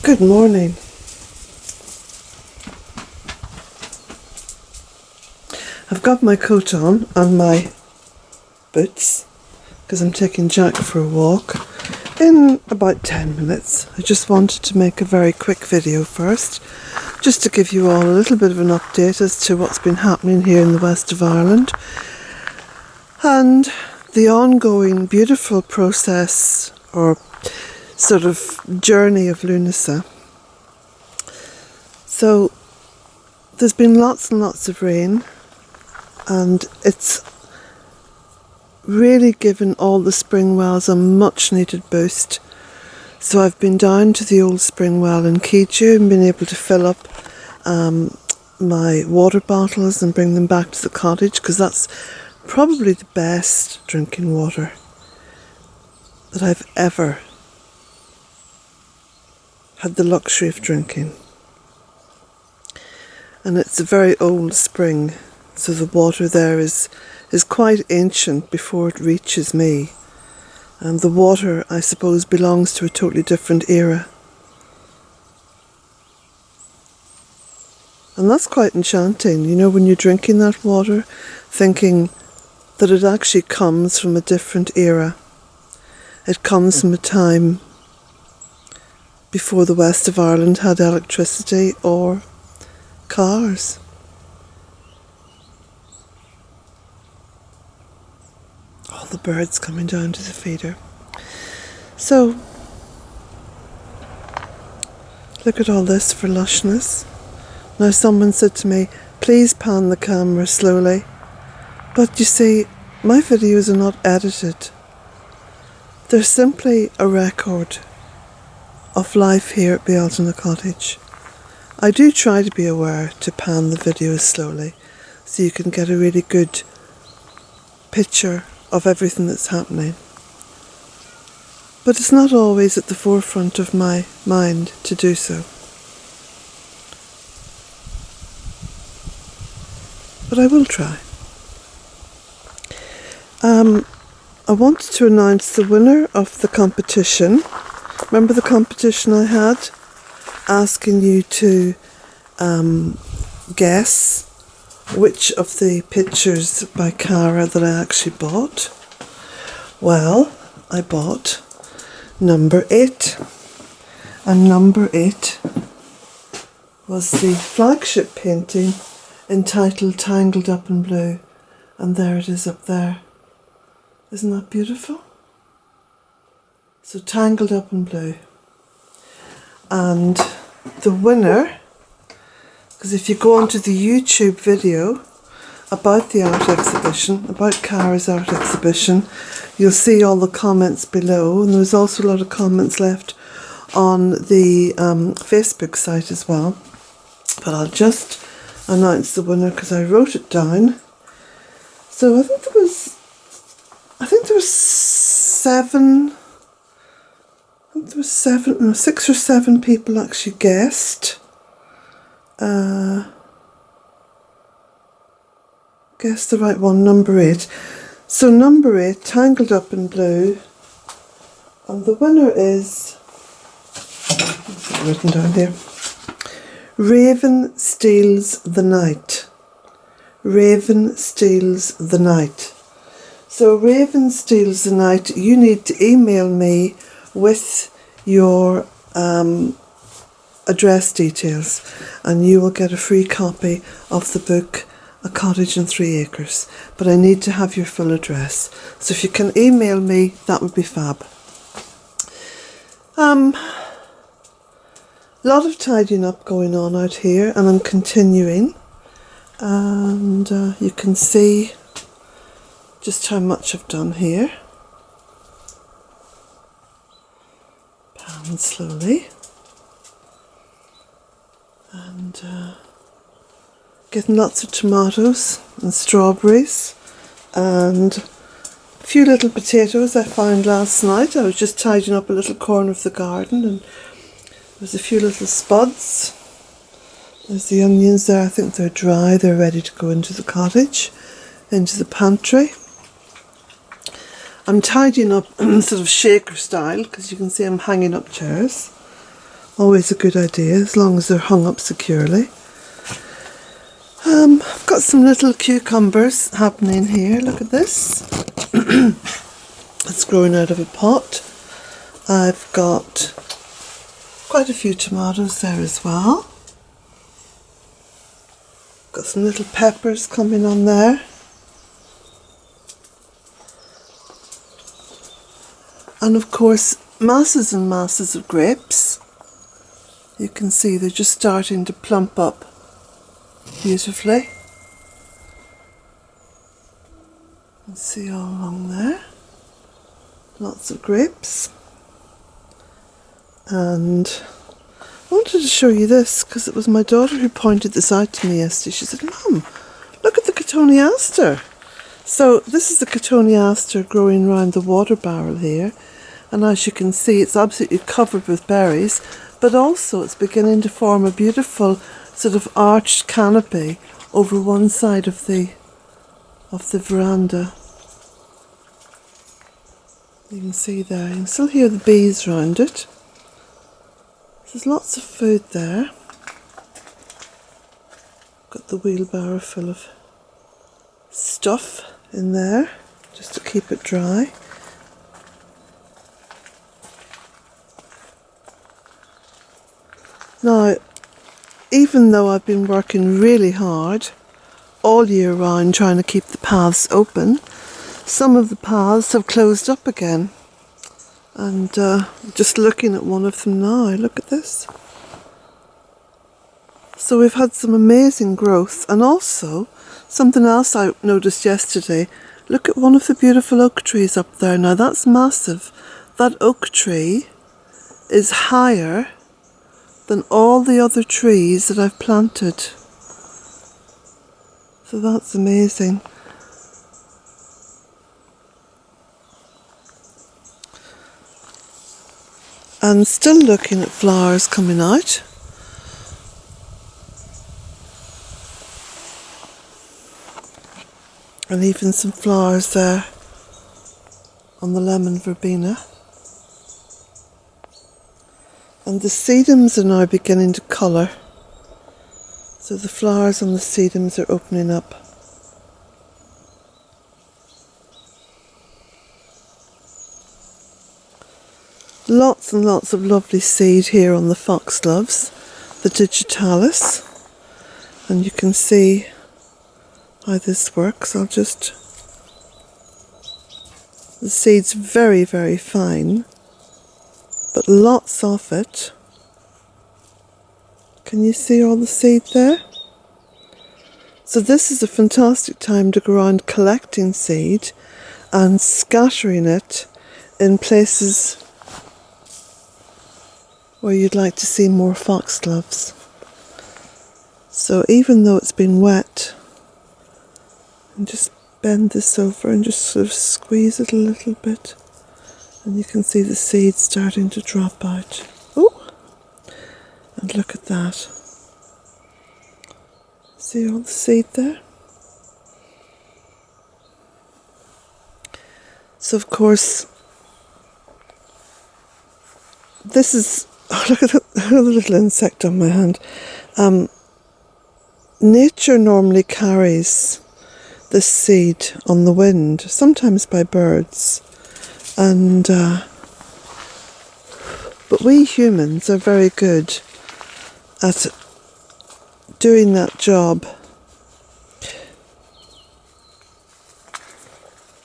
Good morning. I've got my coat on and my boots because I'm taking Jack for a walk in about 10 minutes. I just wanted to make a very quick video first, just to give you all a little bit of an update as to what's been happening here in the west of Ireland and the ongoing beautiful process or sort of journey of Lunasa. So there's been lots and lots of rain, and it's really given all the spring wells a much needed boost. So I've been down to the old spring well in Keju and been able to fill up my water bottles and bring them back to the cottage, because that's probably the best drinking water that I've ever had the luxury of drinking. And it's a very old spring, so the water there is quite ancient before it reaches me. And the water, I suppose, belongs to a totally different era. And that's quite enchanting, you know, when you're drinking that water, thinking that it actually comes from a different era. It comes from a time before the west of Ireland had electricity or cars. All the birds coming down to the feeder. So, look at all this for lushness. Now someone said to me, please pan the camera slowly. But you see, my videos are not edited. They're simply a record of life here at Bealtaine Cottage. I do try to be aware to pan the videos slowly so you can get a really good picture of everything that's happening. But it's not always at the forefront of my mind to do so. But I will try. I wanted to announce the winner of the competition. Remember the competition I had? Asking you to guess which of the pictures by Cara that I actually bought. Well, I bought number 8. And number 8 was the flagship painting entitled Tangled Up in Blue. And there it is up there. Isn't that beautiful? So Tangled Up in Blue. And the winner, because if you go onto the YouTube video about the art exhibition, about Cara's art exhibition, you'll see all the comments below, and there was also a lot of comments left on the Facebook site as well. But I'll just announce the winner because I wrote it down. So I think there was 6 or 7 people actually guessed. Guessed the right one, number 8. So number 8, Tangled Up in Blue. And the winner is, written down here, Raven Steals the Night. Raven Steals the Night. So Raven Steals the Night, you need to email me with your address details, and you will get a free copy of the book A Cottage in 3 Acres. But I need to have your full address. So if you can email me, that would be fab. A lot of tidying up going on out here, and I'm continuing. And you can see just how much I've done here. Pan slowly. And getting lots of tomatoes and strawberries and a few little potatoes I found last night. I was just tidying up a little corner of the garden, and there's a few little spuds. There's the onions there. I think they're dry. They're ready to go into the cottage, into the pantry. I'm tidying up sort of shaker style, because you can see I'm hanging up chairs. Always a good idea, as long as they're hung up securely. I've got some little cucumbers happening here. Look at this. It's growing out of a pot. I've got quite a few tomatoes there as well. Got some little peppers coming on there. And of course, masses and masses of grapes. You can see they're just starting to plump up beautifully. You can see all along there. Lots of grapes. And I wanted to show you this because it was my daughter who pointed this out to me yesterday. She said, "Mum, look at the cotoneaster." So this is the cotoneaster growing around the water barrel here. And as you can see, it's absolutely covered with berries, but also it's beginning to form a beautiful sort of arched canopy over one side of the veranda. You can see there, you can still hear the bees around it. There's lots of food there. Got the wheelbarrow full of stuff in there, just to keep it dry. Now, even though I've been working really hard all year round trying to keep the paths open, some of the paths have closed up again. And just looking at one of them now, look at this. So we've had some amazing growth, and also something else I noticed yesterday. Look at one of the beautiful oak trees up there. Now that's massive. That oak tree is higher than all the other trees that I've planted. So that's amazing. And still looking at flowers coming out. And even some flowers there on the lemon verbena. And the sedums are now beginning to colour. So the flowers on the sedums are opening up. Lots and lots of lovely seed here on the foxgloves, the digitalis, and you can see how this works. The seed's very, very fine, but lots of it. Can you see all the seed there? So this is a fantastic time to go around collecting seed and scattering it in places where you'd like to see more foxgloves. So even though it's been wet, and just bend this over and just sort of squeeze it a little bit, and you can see the seeds starting to drop out. Oh, and look at that. See all the seed there? So of course, this is, oh, look at the little insect on my hand. Nature normally carries this seed on the wind, sometimes by birds, and but we humans are very good at doing that job.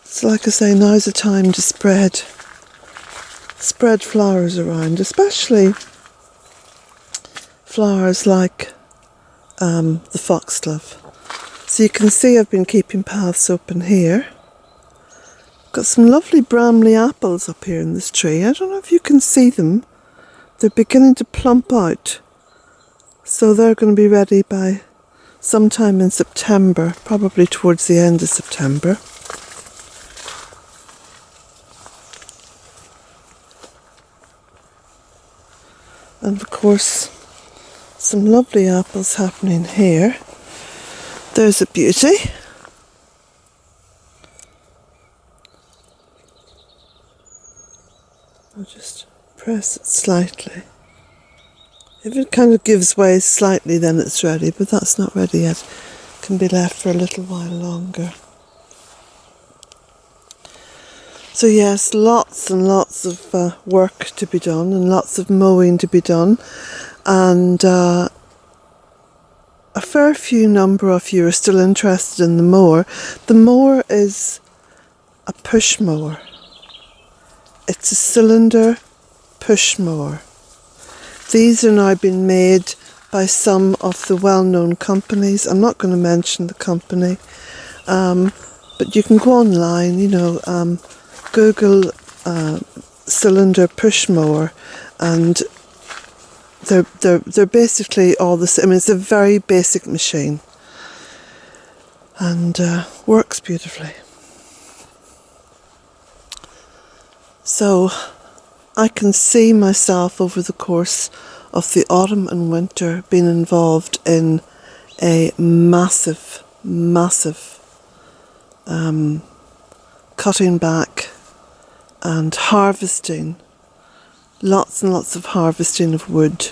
So like I say, now's the time to spread flowers around, especially flowers like the foxglove. So you can see I've been keeping paths open here. Got some lovely Bramley apples up here in this tree. I don't know if you can see them. They're beginning to plump out. So they're going to be ready by sometime in September, probably towards the end of September. And of course, some lovely apples happening here. There's a beauty. I'll just press it slightly. If it kind of gives way slightly, then it's ready, but that's not ready yet. It can be left for a little while longer. So yes, lots and lots of work to be done and lots of mowing to be done, and a fair few number of you are still interested in the mower. The mower is a push mower. It's a cylinder push mower. These are now being made by some of the well-known companies. I'm not going to mention the company, but you can go online, Google cylinder push mower, and they're basically all the same. I mean, it's a very basic machine, and works beautifully. So I can see myself over the course of the autumn and winter being involved in a massive cutting back and harvesting, lots and lots of harvesting of wood.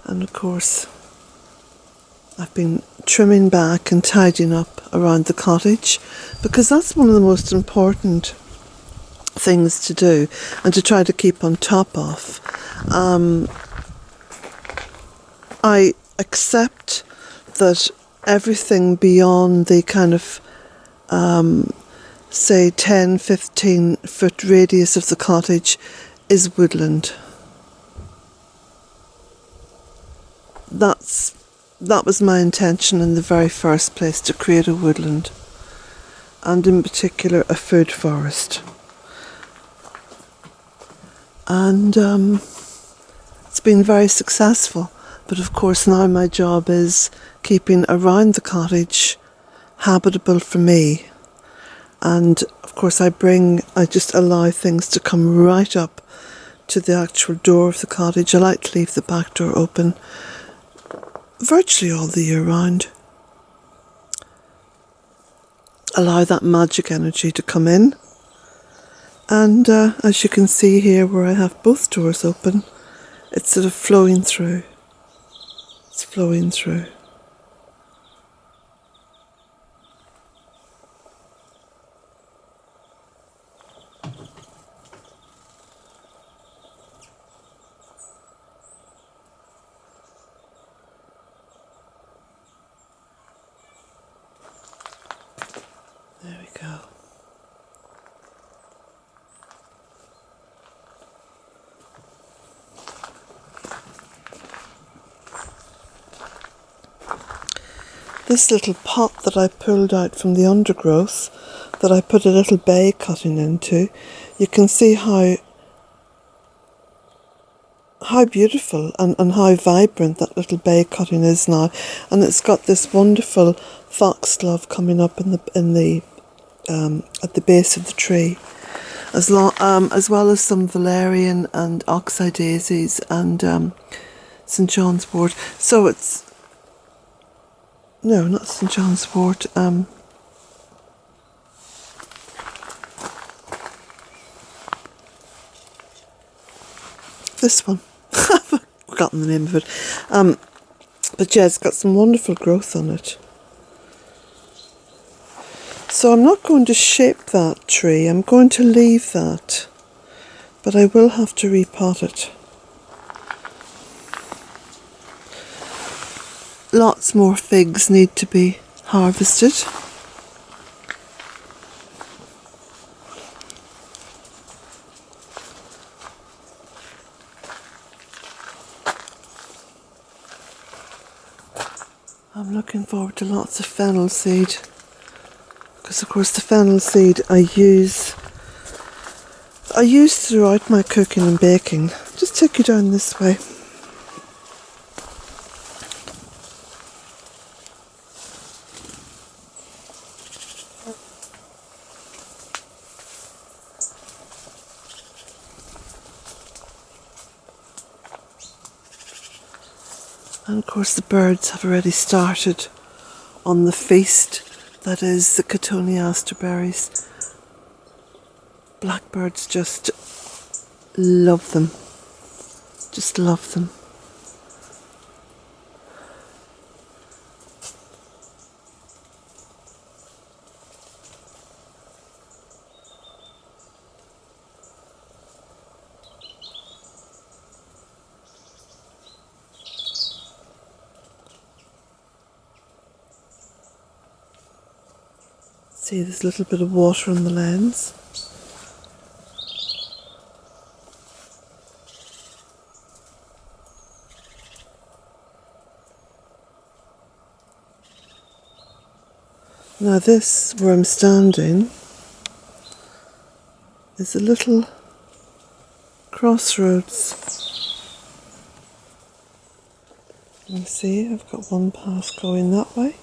And of course, I've been trimming back and tidying up around the cottage, because that's one of the most important things to do and to try to keep on top of. I accept that everything beyond the kind of say 10-15 foot radius of the cottage is woodland. That was my intention in the very first place, to create a woodland, and in particular a food forest. And it's been very successful, but of course now my job is keeping around the cottage habitable for me. And of course I just allow things to come right up to the actual door of the cottage. I like to leave the back door open virtually all the year round. Allow that magic energy to come in. And as you can see here, where I have both doors open, it's sort of flowing through. It's flowing through. There we go. This little pot that I pulled out from the undergrowth, that I put a little bay cutting into, you can see how beautiful and how vibrant that little bay cutting is now, and it's got this wonderful foxglove coming up in the at the base of the tree, as well as some valerian and oxeye daisies and St John's wort. So it's no, not St John's wort. This one. I've forgotten the name of it. But yeah, it's got some wonderful growth on it. So I'm not going to shape that tree. I'm going to leave that. But I will have to repot it. Lots more figs need to be harvested. I'm looking forward to lots of fennel seed, because of course the fennel seed I use throughout my cooking and baking. Just take you down this way. And of course the birds have already started on the feast that is the cotoneaster berries. Blackbirds just love them. Just love them. See, there's a little bit of water on the lens. Now this, where I'm standing, is a little crossroads. You see, I've got one path going that way.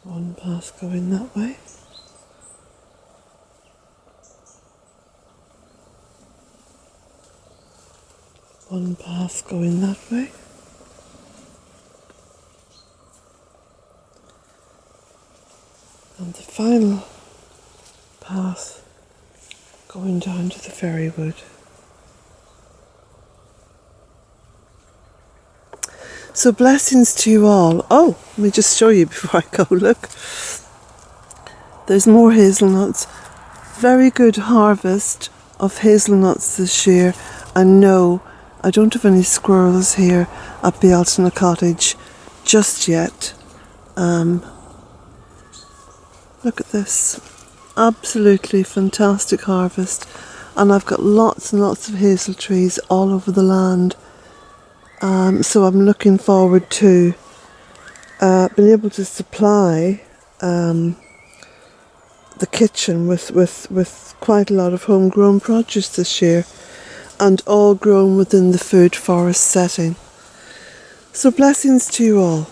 One path going that way. One path going that way. And the final path going down to the fairy wood. So blessings to you all. Oh, let me just show you before I go. Look, there's more hazelnuts. Very good harvest of hazelnuts this year. And no, I don't have any squirrels here at Bealtaine Cottage just yet. Look at this. Absolutely fantastic harvest. And I've got lots and lots of hazel trees all over the land. So I'm looking forward to being able to supply the kitchen with quite a lot of homegrown produce this year, and all grown within the food forest setting. So blessings to you all.